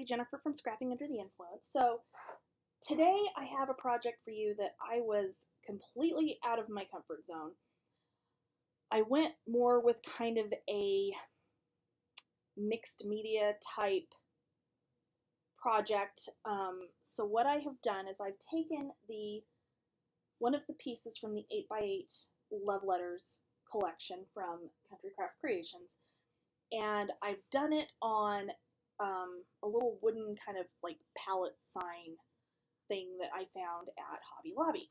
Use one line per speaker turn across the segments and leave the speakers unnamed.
everybody, Jennifer from Scrapping Under the Influence. So today I have a project for you that I was completely out of my comfort zone. I went more with kind of a mixed media type project. So what I have done is I've taken one of the pieces from the 8x8 Love Letters collection from Country Craft Creations, and I've done it on a little wooden kind of like pallet sign thing that I found at Hobby Lobby.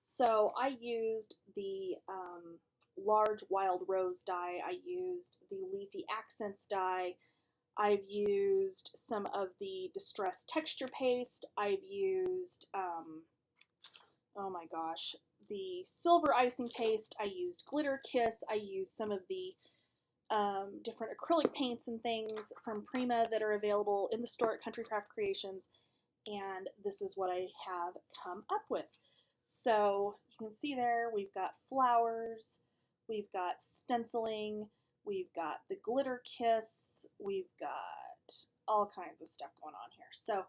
So I used the large wild rose die, I used the leafy accents die, I've used some of the distressed texture paste, I've used, oh my gosh, the silver icing paste, I used glitter kiss, I used some of the different acrylic paints and things from Prima that are available in the store at Country Craft Creations, and this is what I have come up with. So you can see there we've got flowers, we've got stenciling, we've got the glitter kiss, we've got all kinds of stuff going on here. So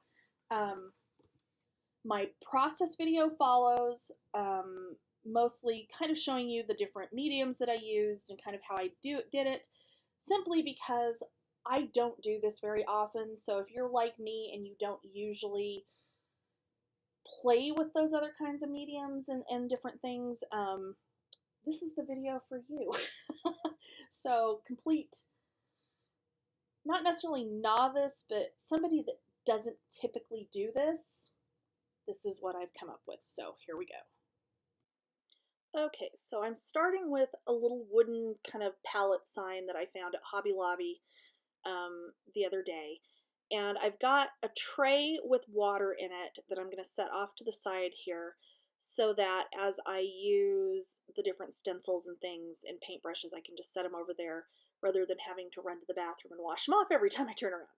my process video follows, mostly kind of showing you the different mediums that I used and kind of how I did it, simply because I don't do this very often. So if you're like me and you don't usually play with those other kinds of mediums and different things, this is the video for you. So complete, not necessarily novice, but somebody that doesn't typically do this, this is what I've come up with. So here we go. Okay, so I'm starting with a little wooden kind of pallet sign that I found at Hobby Lobby the other day. And I've got a tray with water in it that I'm going to set off to the side here so that as I use the different stencils and things and paintbrushes, I can just set them over there rather than having to run to the bathroom and wash them off every time I turn around.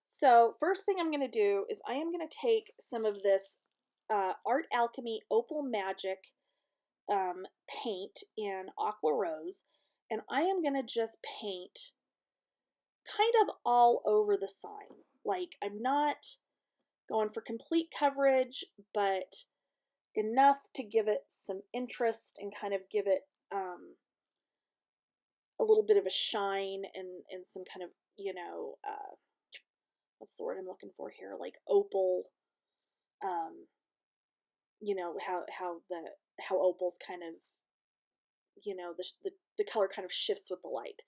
So first thing I'm going to do is I am going to take some of this Art Alchemy Opal Magic paint in Aqua Rose, and I am going to just paint kind of all over the sign. Like, I'm not going for complete coverage, but enough to give it some interest and kind of give it a little bit of a shine and some kind of, you know, what's the word I'm looking for here? Like opal, you know, how opals kind of, you know, the color kind of shifts with the light.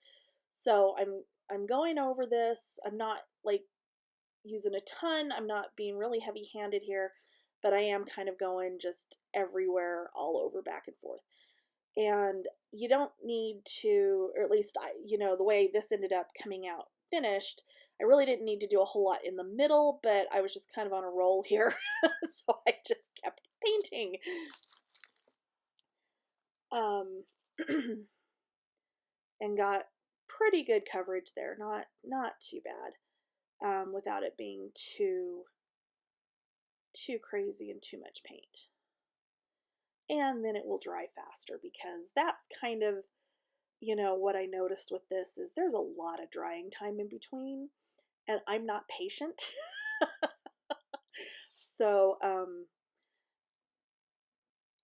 So I'm going over this. I'm not like using a ton. I'm not being really heavy-handed here, but I am kind of going just everywhere, all over, back and forth. And you don't need to, or at least you know, the way this ended up coming out finished, I really didn't need to do a whole lot in the middle, but I was just kind of on a roll here, so I just kept painting. And got pretty good coverage there, not too bad, without it being too crazy and too much paint. And then it will dry faster, because that's kind of, you know, what I noticed with this is there's a lot of drying time in between, and I'm not patient. So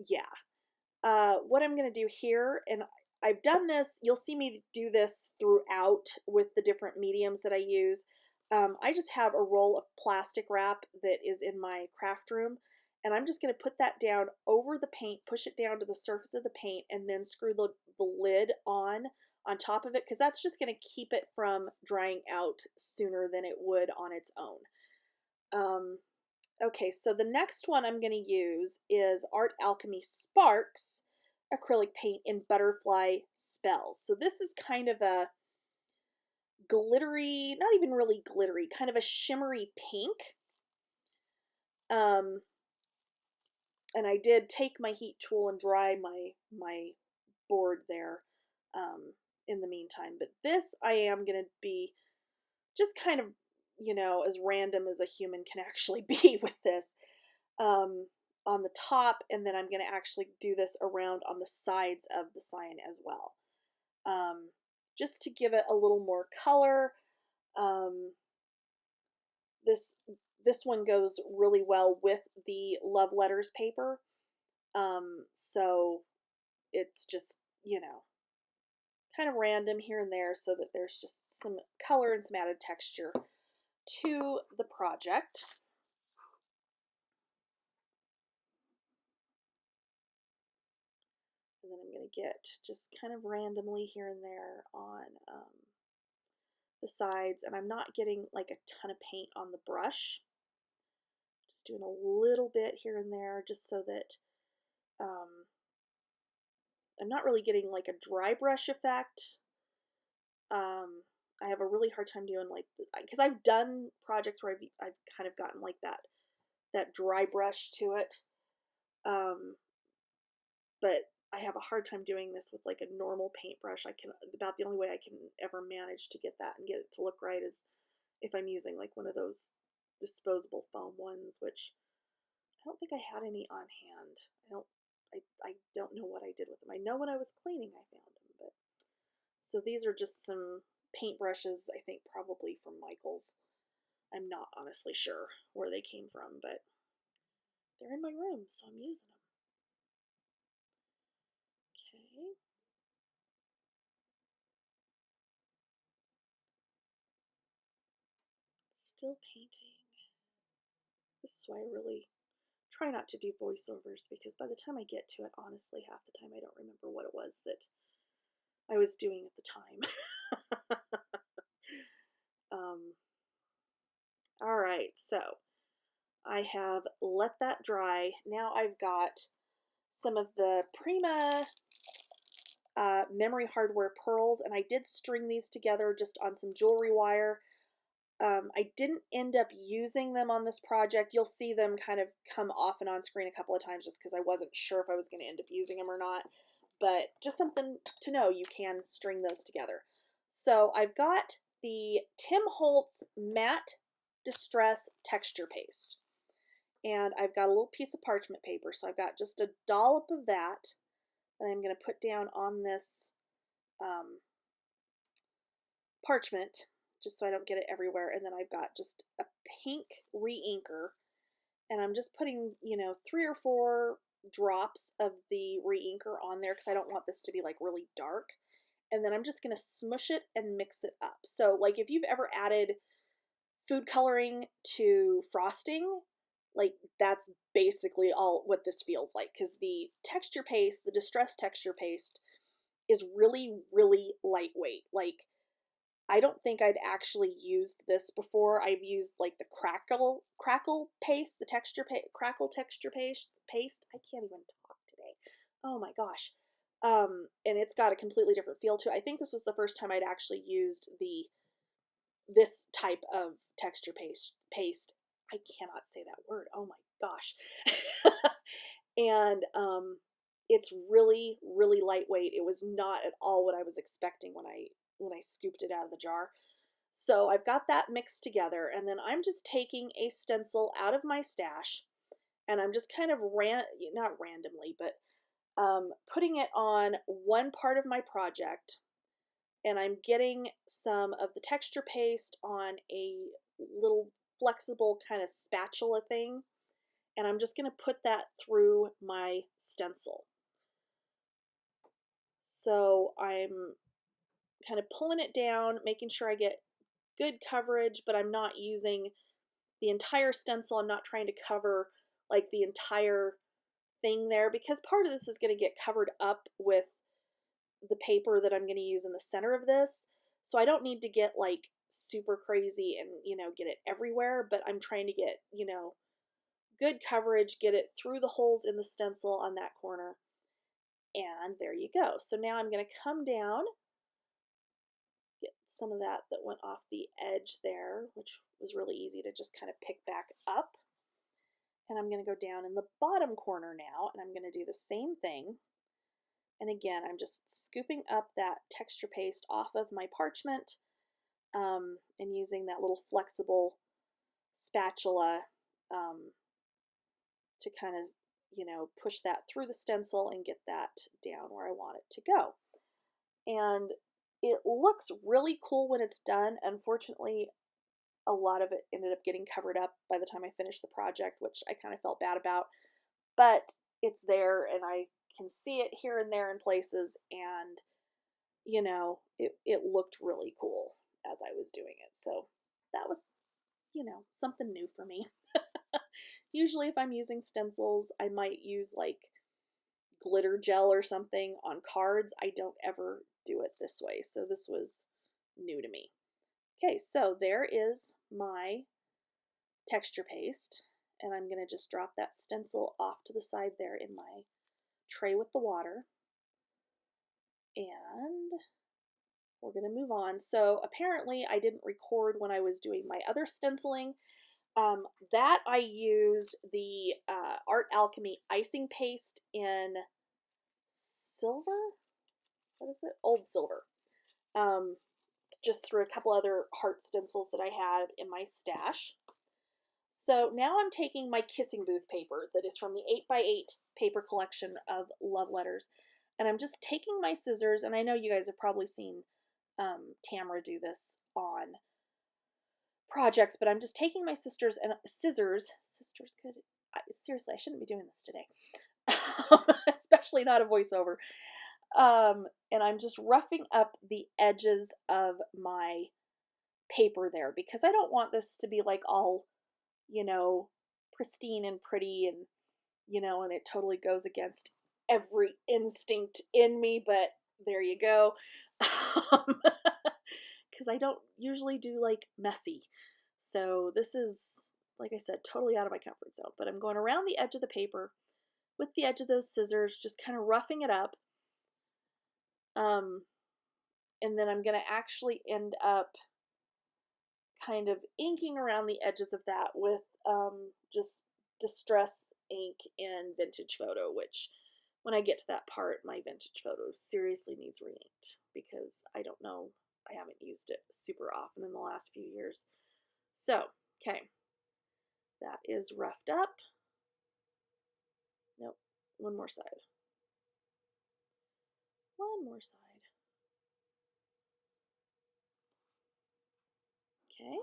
yeah, what I'm going to do here, and I've done this, you'll see me do this throughout with the different mediums that I use. I just have a roll of plastic wrap that is in my craft room, and I'm just going to put that down over the paint, push it down to the surface of the paint, and then screw the lid on top of it, because that's just going to keep it from drying out sooner than it would on its own. Okay, so the next one I'm going to use is Art Alchemy Sparks acrylic paint in Butterfly Spells. So this is kind of a glittery, not even really glittery, kind of a shimmery pink. And I did take my heat tool and dry my board there in the meantime. But this I am going to be just kind of, you know, as random as a human can actually be with this. On the top, and then I'm going to actually do this around on the sides of the sign as well. Just to give it a little more color. this one goes really well with the love letters paper. So it's just, kind of random here and there so that there's just some color and some added texture to the project. And then I'm going to get just kind of randomly here and there on the sides, and I'm not getting like a ton of paint on the brush. Just doing a little bit here and there just so that I'm not really getting like a dry brush effect. I have a really hard time doing like, because I've done projects where I've kind of gotten like that dry brush to it. But I have a hard time doing this with like a normal paintbrush. About the only way I can ever manage to get that and get it to look right is if I'm using like one of those disposable foam ones, which I don't think I had any on hand. I don't know what I did with them. I know when I was cleaning I found them, but so these are just some paintbrushes, I think probably from Michael's. I'm not honestly sure where they came from, but they're in my room, so I'm using them. Okay. Still painting. This is why I really try not to do voiceovers, because by the time I get to it, honestly, half the time I don't remember what it was that I was doing at the time. All right, so I have let that dry. Now I've got some of the Prima memory hardware pearls, and I did string these together just on some jewelry wire. I didn't end up using them on this project. You'll see them kind of come off and on screen a couple of times just because I wasn't sure if I was going to end up using them or not. But just something to know, you can string those together. So I've got the Tim Holtz Matte Distress Texture Paste. And I've got a little piece of parchment paper. So I've got just a dollop of that I'm going to put down on this parchment, just so I don't get it everywhere. And then I've got just a pink re-inker, and I'm just putting, 3 or 4 drops of the re-inker on there because I don't want this to be like really dark. And then I'm just going to smush it and mix it up. So like if you've ever added food coloring to frosting, like that's basically all what this feels like, because the texture paste, the Distress Texture Paste, is really, really lightweight. Like I don't think I'd actually used this before. I've used like the crackle paste, the crackle texture paste. I can't even talk today. Oh my gosh. And it's got a completely different feel to it. I think this was the first time I'd actually used this type of texture paste. I cannot say that word. Oh my gosh. And it's really, really lightweight. It was not at all what I was expecting when I scooped it out of the jar. So I've got that mixed together, and then I'm just taking a stencil out of my stash, and I'm just kind of not randomly, but putting it on one part of my project, and I'm getting some of the texture paste on a little flexible kind of spatula thing, and I'm just going to put that through my stencil. So I'm kind of pulling it down, making sure I get good coverage, but I'm not using the entire stencil. I'm not trying to cover like the entire thing there, because part of this is going to get covered up with the paper that I'm going to use in the center of this. So I don't need to get like super crazy and, get it everywhere, but I'm trying to get, good coverage, get it through the holes in the stencil on that corner. And there you go. So now I'm going to come down, get some of that went off the edge there, which was really easy to just kind of pick back up. And I'm going to go down in the bottom corner now, and I'm going to do the same thing. And again, I'm just scooping up that texture paste off of my parchment and using that little flexible spatula to kind of, push that through the stencil and get that down where I want it to go. And it looks really cool when it's done. Unfortunately, a lot of it ended up getting covered up by the time I finished the project, which I kind of felt bad about. But it's there, and I can see it here and there in places, and it looked really cool as I was doing it. So that was, something new for me. Usually if I'm using stencils, I might use like glitter gel or something on cards. I don't ever do it this way. So this was new to me. Okay, so there is my texture paste, and I'm going to just drop that stencil off to the side there in my tray with the water. And we're going to move on. So apparently I didn't record when I was doing my other stenciling. That I used the Art Alchemy icing paste in silver? What is it? Old silver. Just through a couple other heart stencils that I had in my stash. So now I'm taking my kissing booth paper that is from the 8x8 paper collection of love letters, and I'm just taking my scissors, and I know you guys have probably seen Tamara do this on projects, but I'm just taking my scissors, good. Seriously, I shouldn't be doing this today, especially not a voiceover. And I'm just roughing up the edges of my paper there, because I don't want this to be like all, pristine and pretty, and, and it totally goes against every instinct in me, but there you go. Because I don't usually do like messy. So this is, like I said, totally out of my comfort zone, but I'm going around the edge of the paper with the edge of those scissors, just kind of roughing it up. And then I'm going to actually end up kind of inking around the edges of that with just Distress ink in Vintage Photo, which when I get to that part, my Vintage Photo seriously needs re-inked, because I don't know, I haven't used it super often in the last few years. So, okay, that is roughed up. Nope, one more side. One more side. Okay.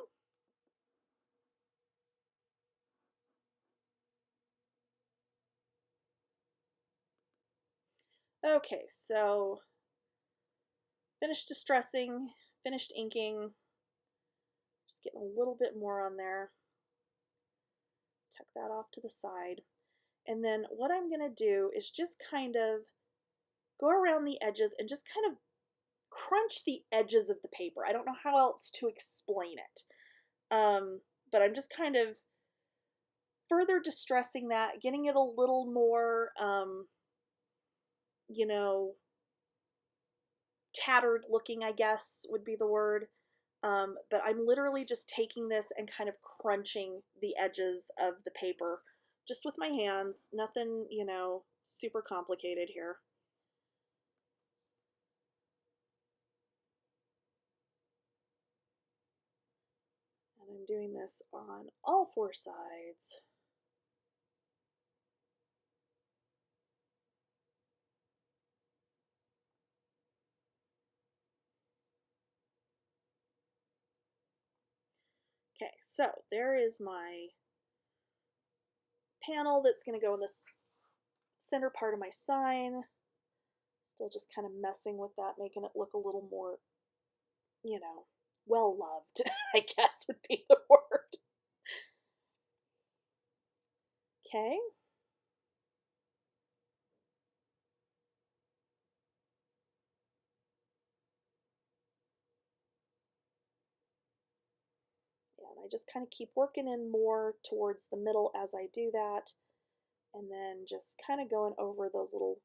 Okay, so finished distressing, finished inking. Just getting a little bit more on there. Tuck that off to the side. And then what I'm going to do is just kind of go around the edges and just kind of crunch the edges of the paper. I don't know how else to explain it. But I'm just kind of further distressing that, getting it a little more, tattered looking, I guess would be the word. But I'm literally just taking this and kind of crunching the edges of the paper just with my hands. Nothing, super complicated here. And I'm doing this on all four sides. Okay, so there is my panel that's going to go in this center part of my sign. Still just kind of messing with that, making it look a little more, well loved, I guess would be the word. Okay. And I just kind of keep working in more towards the middle as I do that, and then just kind of going over those little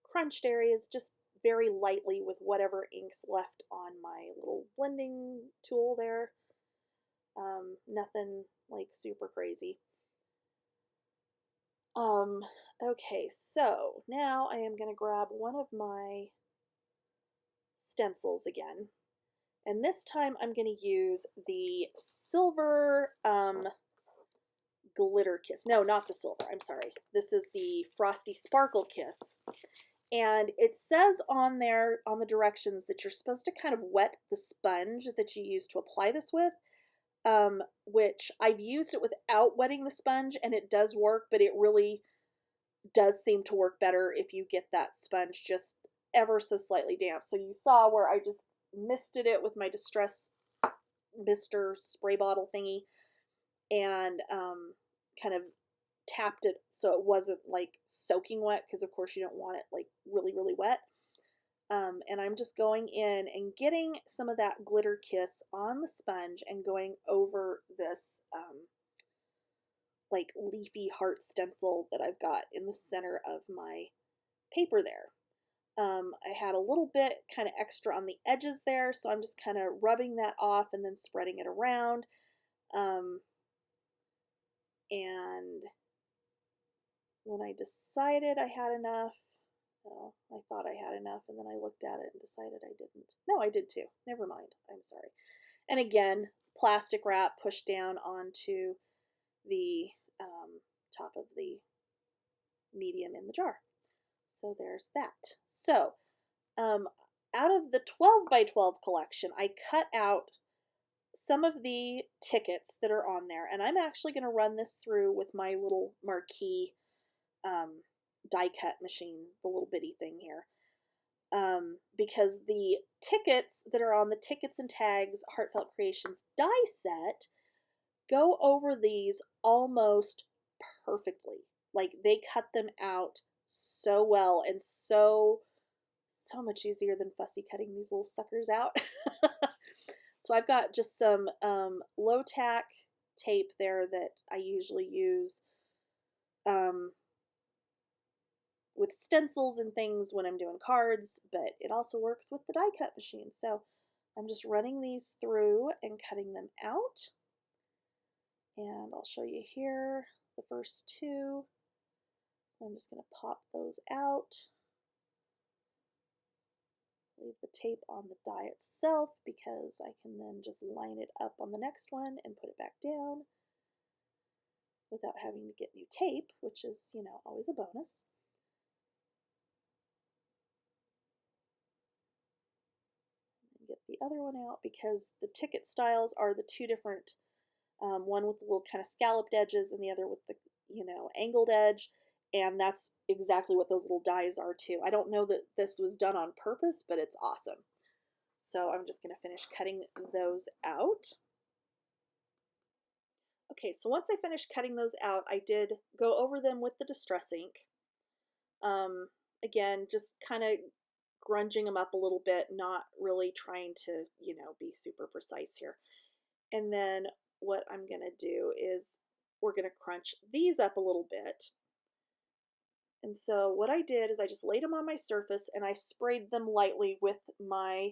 crunched areas just very lightly with whatever ink's left on my little blending tool there. Nothing like super crazy. Okay, so now I am going to grab one of my stencils again, and this time I'm going to use the silver glitter kiss. No, not the silver, I'm sorry. This is the Frosty Sparkle Kiss. And it says on there, on the directions, that you're supposed to kind of wet the sponge that you use to apply this with. which I've used it without wetting the sponge and it does work, but it really does seem to work better if you get that sponge just ever so slightly damp. So you saw where I just misted it with my Distress Mister spray bottle thingy and kind of tapped it so it wasn't like soaking wet, because of course you don't want it like really, really wet. And I'm just going in and getting some of that glitter kiss on the sponge and going over this like leafy heart stencil that I've got in the center of my paper there. I had a little bit kind of extra on the edges there, so I'm just kind of rubbing that off and then spreading it around. And when I decided I had enough, oh, I thought I had enough, and then I looked at it and decided I didn't. No, I did too. Never mind. I'm sorry. And again, plastic wrap pushed down onto the top of the medium in the jar. So there's that. So out of the 12 by 12 collection, I cut out some of the tickets that are on there, and I'm actually going to run this through with my little marquee die cut machine, the little bitty thing here. Because the tickets that are on the Tickets and Tags Heartfelt Creations die set go over these almost perfectly. Like, they cut them out so well and so much easier than fussy cutting these little suckers out. So I've got just some low tack tape there that I usually use with stencils and things when I'm doing cards, but it also works with the die cut machine. So I'm just running these through and cutting them out. And I'll show you here the first two. So I'm just going to pop those out. Leave the tape on the die itself because I can then just line it up on the next one and put it back down without having to get new tape, which is, you know, always a bonus. And get the other one out because the ticket styles are the two different, one with the little kind of scalloped edges and the other with the, you know, angled edge. And that's exactly what those little dies are too. I don't know that this was done on purpose, but it's awesome. So I'm just going to finish cutting those out. Okay, so once I finished cutting those out, I did go over them with the Distress ink. Again, just kind of grunging them up a little bit, not really trying to, you know, be super precise here. And then what I'm going to do is we're going to crunch these up a little bit. And so what I did is I just laid them on my surface and I sprayed them lightly with my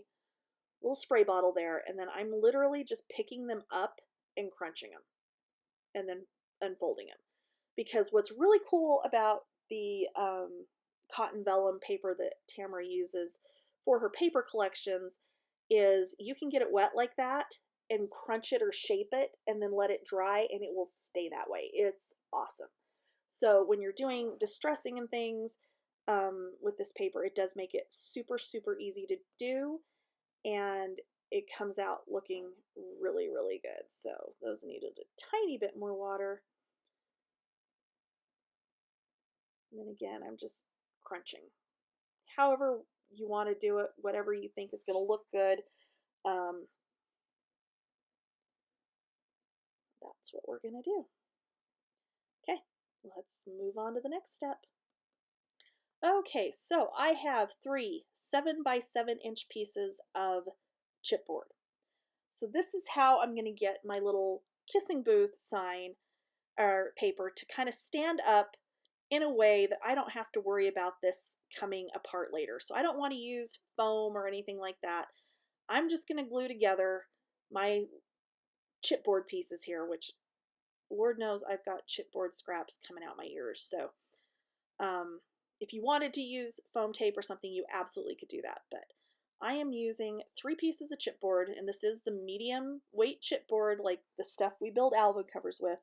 little spray bottle there. And then I'm literally just picking them up and crunching them and then unfolding them. Because what's really cool about the cotton vellum paper that Tamara uses for her paper collections is you can get it wet like that and crunch it or shape it and then let it dry and it will stay that way. It's awesome. So when you're doing distressing and things with this paper, it does make it super, super easy to do, and it comes out looking really, really good. So those needed a tiny bit more water. And then again, I'm just crunching. However you want to do it, whatever you think is going to look good, that's what we're going to do. Okay, let's move on to the next step. Okay, so I have 3 7 by 7 inch pieces of chipboard. So this is how I'm going to get my little kissing booth sign or paper to kind of stand up in a way that I don't have to worry about this coming apart later. So I don't want to use foam or anything like that. I'm just going to glue together my chipboard pieces here, which Lord knows I've got chipboard scraps coming out my ears. So if you wanted to use foam tape or something, you absolutely could do that. But I am using 3 pieces of chipboard, and this is the medium weight chipboard, like the stuff we build album covers with.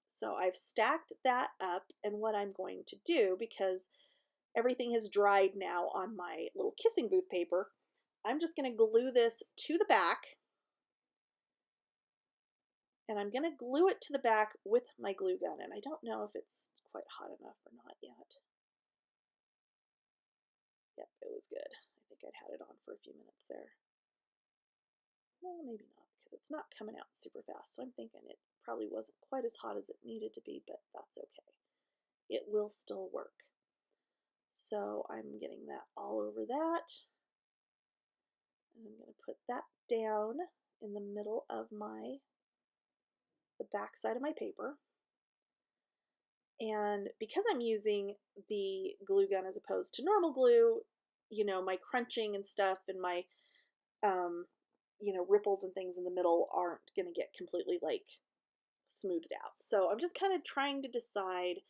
So I've stacked that up, and what I'm going to do, because everything has dried now on my little kissing booth paper, I'm just going to glue this to the back And I'm going to glue it to the back with my glue gun, and I don't know if it's quite hot enough or not yet. Yep, it was good. I think I'd had it on for a few minutes there. No, maybe not, because it's not coming out super fast, so I'm thinking it probably wasn't quite as hot as it needed to be, but that's okay. It will still work. So I'm getting that all over that. And I'm going to put that down in the middle of the back side of my paper. And because I'm using the glue gun as opposed to normal glue, you know, my crunching and stuff and my, you know, ripples and things in the middle aren't going to get completely like smoothed out. So I'm just kind of trying to decide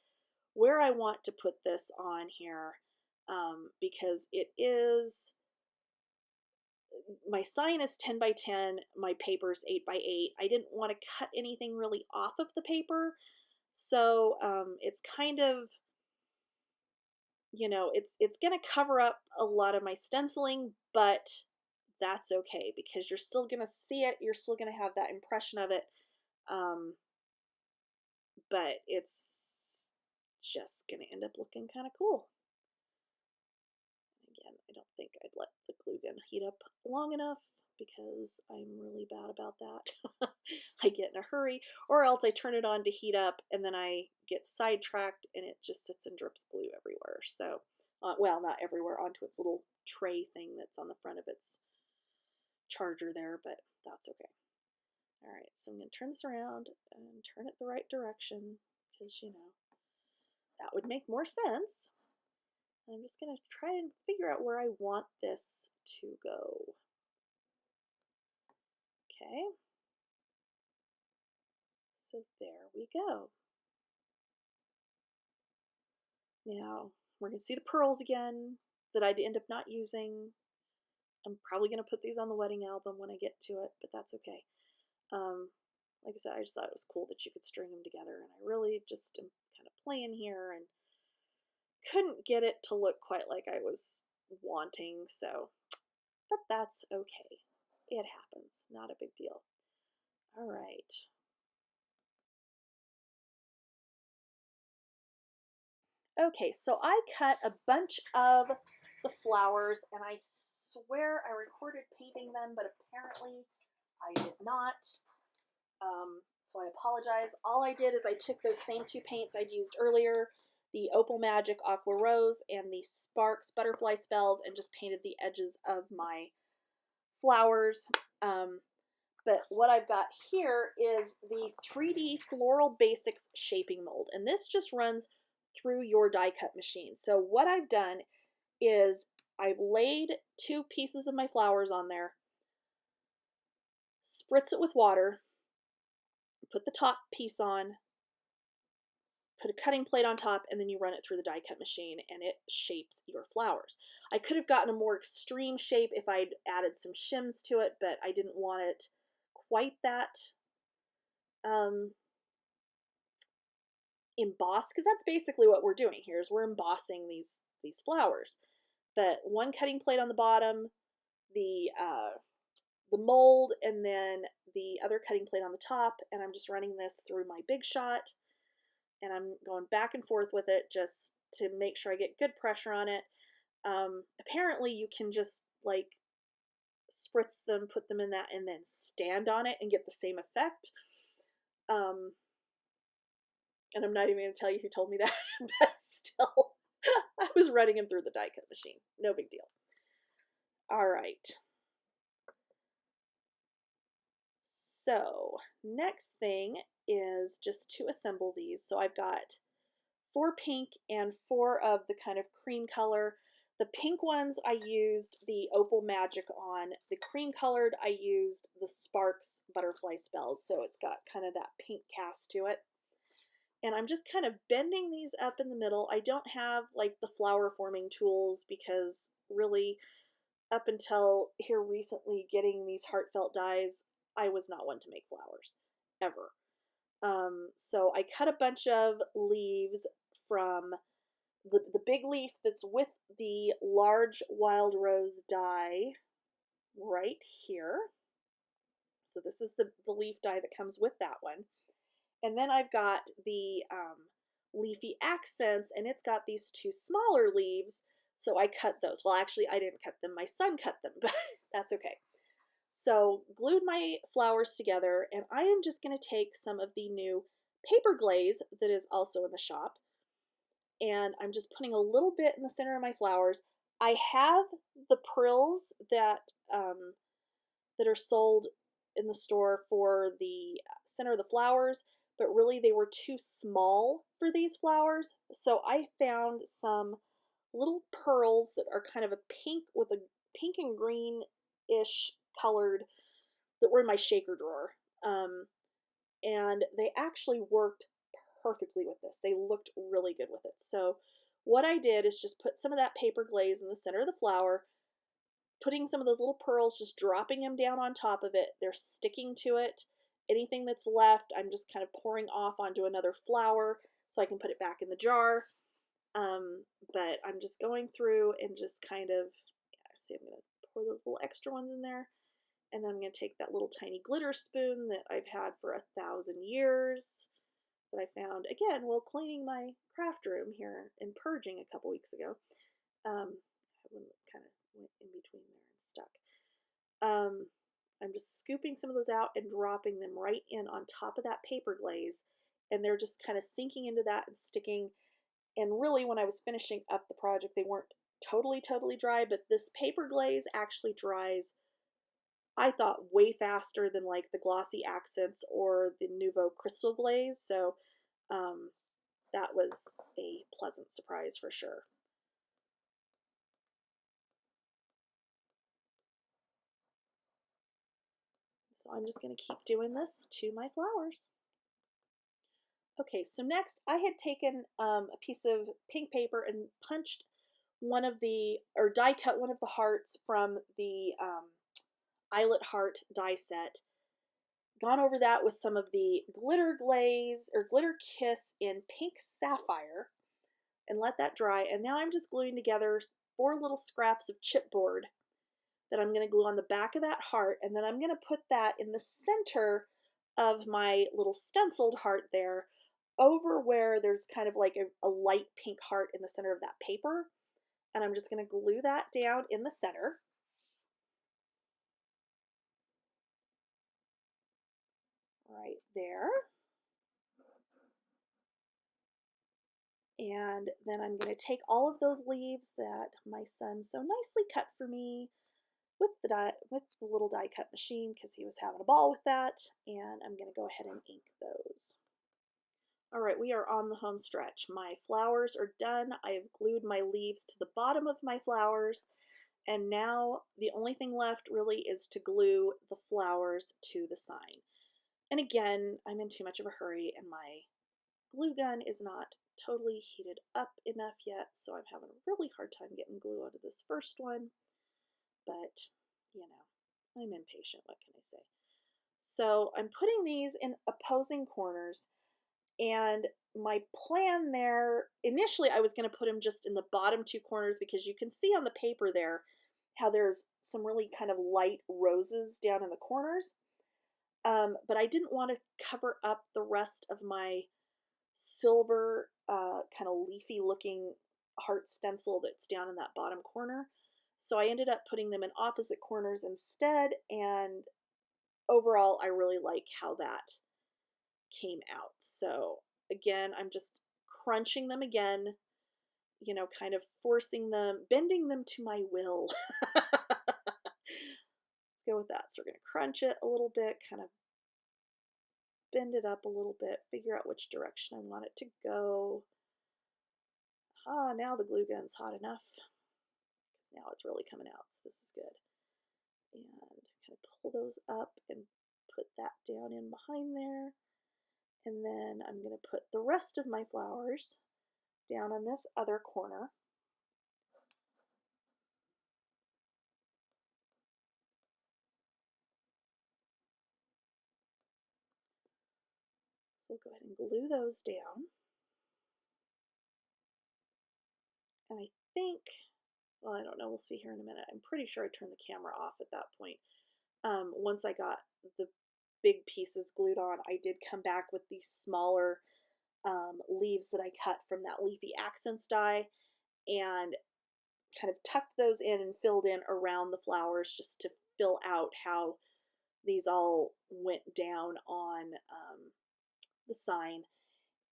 where I want to put this on here, because it is, my sign is 10 by 10, my paper is 8 by 8. I didn't want to cut anything really off of the paper, so it's kind of, you know, it's going to cover up a lot of my stenciling, but that's okay because you're still going to see it, you're still going to have that impression of it, but it's just going to end up looking kind of cool. Again, I don't think I'd let the glue gun heat up long enough because I'm really bad about that. I get in a hurry, or else I turn it on to heat up and then I get sidetracked and it just sits and drips glue everywhere. So, well, not everywhere, onto its little tray thing that's on the front of its charger there, but that's okay. All right, so I'm going to turn this around and turn it the right direction because, you know, that would make more sense. I'm just going to try and figure out where I want this to go. Okay. So there we go. Now we're going to see the pearls again that I'd end up not using. I'm probably going to put these on the wedding album when I get to it, but that's okay. Like I said, I just thought it was cool that you could string them together, and I really just am kind of playing here and couldn't get it to look quite like I was wanting, so, but that's okay. It happens, not a big deal. All right. Okay, so I cut a bunch of the flowers, and I swear I recorded painting them, but apparently I did not. So I apologize. All I did is I took those same two paints I'd used earlier, the Opal Magic Aqua Rose and the Sparks Butterfly Spells, and just painted the edges of my flowers. But what I've got here is the 3D Floral Basics Shaping Mold, and this just runs through your die cut machine. So what I've done is I've laid two pieces of my flowers on there, spritz it with water, put the top piece on, put a cutting plate on top, and then you run it through the die cut machine and it shapes your flowers. I could have gotten a more extreme shape if I'd added some shims to it, but I didn't want it quite that embossed, because that's basically what we're doing here, is we're embossing these flowers. But one cutting plate on the bottom, the mold, and then the other cutting plate on the top, and I'm just running this through my Big Shot, and I'm going back and forth with it just to make sure I get good pressure on it. Apparently you can just like spritz them, put them in that, and then stand on it and get the same effect. And I'm not even going to tell you who told me that, but still, I was running him through the die cut machine. No big deal. All right. So next thing is just to assemble these. So I've got 4 pink and 4 of the kind of cream color. The pink ones I used the Opal Magic on. The cream colored I used the Sparks Butterfly Spells. So it's got kind of that pink cast to it. And I'm just kind of bending these up in the middle. I don't have like the flower forming tools because really up until here recently getting these heartfelt dies, I was not one to make flowers, ever. So I cut a bunch of leaves from the big leaf that's with the large wild rose die right here. So this is the leaf die that comes with that one. And then I've got the leafy accents, and it's got these two smaller leaves, so I cut those. Well, actually, I didn't cut them. My son cut them, but that's okay. So glued my flowers together, and I am just going to take some of the new paper glaze that is also in the shop, and I'm just putting a little bit in the center of my flowers. I have the prills that are sold in the store for the center of the flowers, but really they were too small for these flowers. So I found some little pearls that are kind of a pink with a pink and green-ish colored that were in my shaker drawer. And they actually worked perfectly with this. They looked really good with it. So what I did is just put some of that paper glaze in the center of the flower, putting some of those little pearls, just dropping them down on top of it. They're sticking to it. Anything that's left, I'm just kind of pouring off onto another flower so I can put it back in the jar. But I'm just going through and just kind of, see, I'm going to pour those little extra ones in there. And then I'm going to take that little tiny glitter spoon that I've had for 1,000 years that I found, again, while cleaning my craft room here and purging a couple weeks ago. One kind of went in between there and stuck. I'm just scooping some of those out and dropping them right in on top of that paper glaze, and they're just kind of sinking into that and sticking. And really, when I was finishing up the project, they weren't totally dry, but this paper glaze actually dries, I thought, way faster than like the glossy accents or the Nouveau crystal glaze. So that was a pleasant surprise for sure. So I'm just going to keep doing this to my flowers. Okay, so next I had taken a piece of pink paper and punched one of the, or die cut one of the hearts from the eyelet heart die set. Gone over that with some of the glitter glaze or glitter kiss in pink sapphire and let that dry. And now I'm just gluing together 4 little scraps of chipboard that I'm going to glue on the back of that heart, and then I'm going to put that in the center of my little stenciled heart there, over where there's kind of like a light pink heart in the center of that paper. And I'm just going to glue that down in the center. Right there. And then I'm going to take all of those leaves that my son so nicely cut for me with the little die cut machine, because he was having a ball with that, and I'm going to go ahead and ink those. All right, we are on the home stretch. My flowers are done. I have glued my leaves to the bottom of my flowers, and now the only thing left really is to glue the flowers to the sign. And again, I'm in too much of a hurry, and my glue gun is not totally heated up enough yet, so I'm having a really hard time getting glue onto this first one. But, you know, I'm impatient, what can I say? So I'm putting these in opposing corners, and my plan there, initially I was going to put them just in the bottom 2 corners, because you can see on the paper there how there's some really kind of light roses down in the corners. But I didn't want to cover up the rest of my silver kind of leafy looking heart stencil that's down in that bottom corner. So I ended up putting them in opposite corners instead, and overall I really like how that came out. So again, I'm just crunching them again, you know, kind of forcing them, bending them to my will. Let's go with that. So we're going to crunch it a little bit, kind of bend it up a little bit, figure out which direction I want it to go. Ah, now the glue gun's hot enough. Now it's really coming out, so this is good. And kind of pull those up and put that down in behind there. And then I'm going to put the rest of my flowers down on this other corner. So we'll go ahead and glue those down. And I think, well, I don't know, we'll see here in a minute. I'm pretty sure I turned the camera off at that point. once I got the big pieces glued on, I did come back with these smaller leaves that I cut from that Leafy Accents die and kind of tucked those in and filled in around the flowers just to fill out how these all went down on the sign.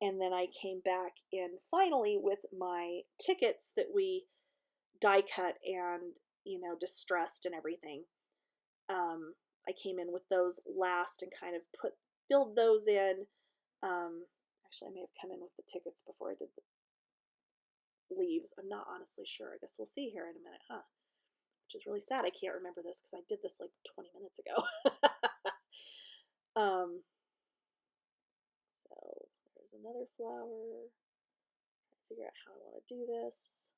And then I came back in finally with my tickets that we die cut and, distressed and everything. I came in with those last and kind of filled those in. Actually, I may have come in with the tickets before I did the leaves. I'm not honestly sure. I guess we'll see here in a minute, huh? Which is really sad. I can't remember this because I did this like 20 minutes ago. So there's another flower. Figure out how I want to do this.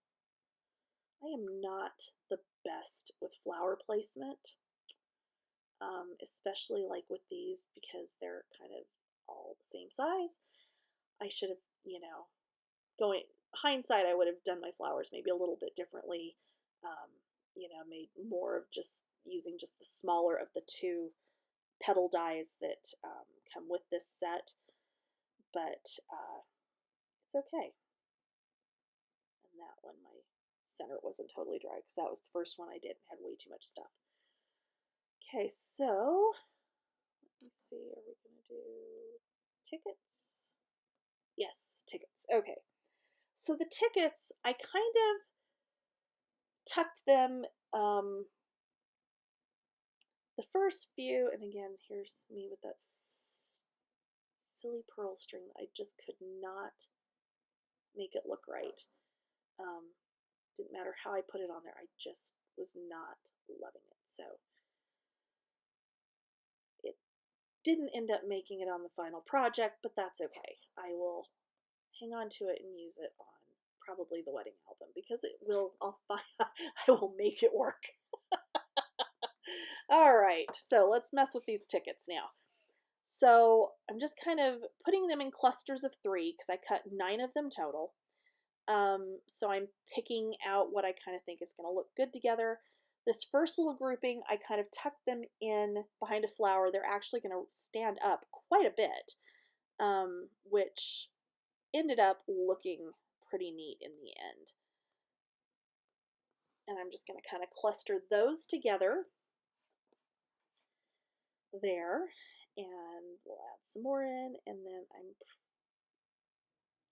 I am not the best with flower placement, especially like with these because they're kind of all the same size. I should have, going hindsight, I would have done my flowers maybe a little bit differently. Made more of just using just the smaller of the two petal dies that come with this set, but it's okay. And that one, my center wasn't totally dry because that was the first one I did and had way too much stuff. Okay, so let me see, are we going to do tickets? Yes, tickets. Okay. So the tickets, I kind of tucked them, the first few, and again, here's me with that silly pearl string. I just could not make it look right. Didn't matter how I put it on there. I just was not loving it. So it didn't end up making it on the final project, but that's okay. I will hang on to it and use it on probably the wedding album because it will, I will make it work. All right, so let's mess with these tickets now. So I'm just kind of putting them in clusters of 3 because I cut 9 of them total. So I'm picking out what I kind of think is going to look good together. This first little grouping, I kind of tucked them in behind a flower. They're actually going to stand up quite a bit, which ended up looking pretty neat in the end. And I'm just going to kind of cluster those together there, and we'll add some more in, and then I'm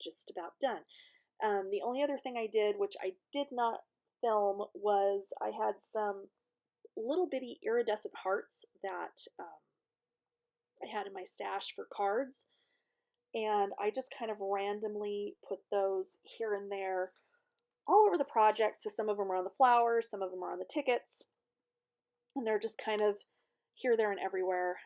just about done. The only other thing I did, which I did not film, was I had some little bitty iridescent hearts that I had in my stash for cards, and I just kind of randomly put those here and there all over the project. So some of them are on the flowers, some of them are on the tickets, and they're just kind of here, there, and everywhere.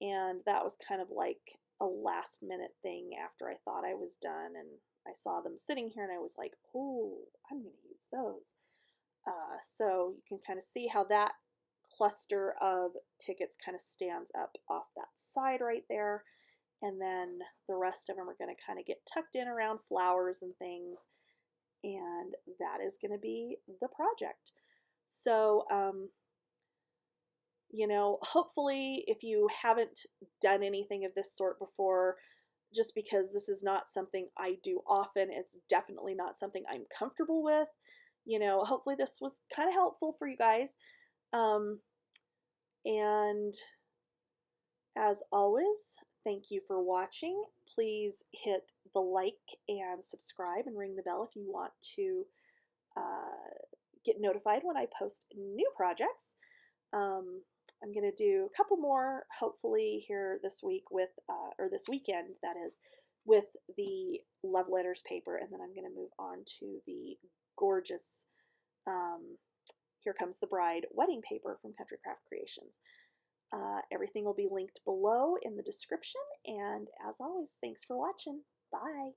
And that was kind of like a last minute thing after I thought I was done, and I saw them sitting here and I was like, oh, I'm going to use those. So you can kind of see how that cluster of tickets kind of stands up off that side right there. And then the rest of them are going to kind of get tucked in around flowers and things. And that is going to be the project. So, hopefully if you haven't done anything of this sort before, just because this is not something I do often, it's definitely not something I'm comfortable with. Hopefully this was kind of helpful for you guys. And as always, thank you for watching. Please hit the like and subscribe and ring the bell if you want to get notified when I post new projects. I'm going to do a couple more, hopefully, here this week with, or this weekend, that is, with the Love Letters paper, and then I'm going to move on to the gorgeous Here Comes the Bride wedding paper from Country Craft Creations. Everything will be linked below in the description, and as always, thanks for watching. Bye!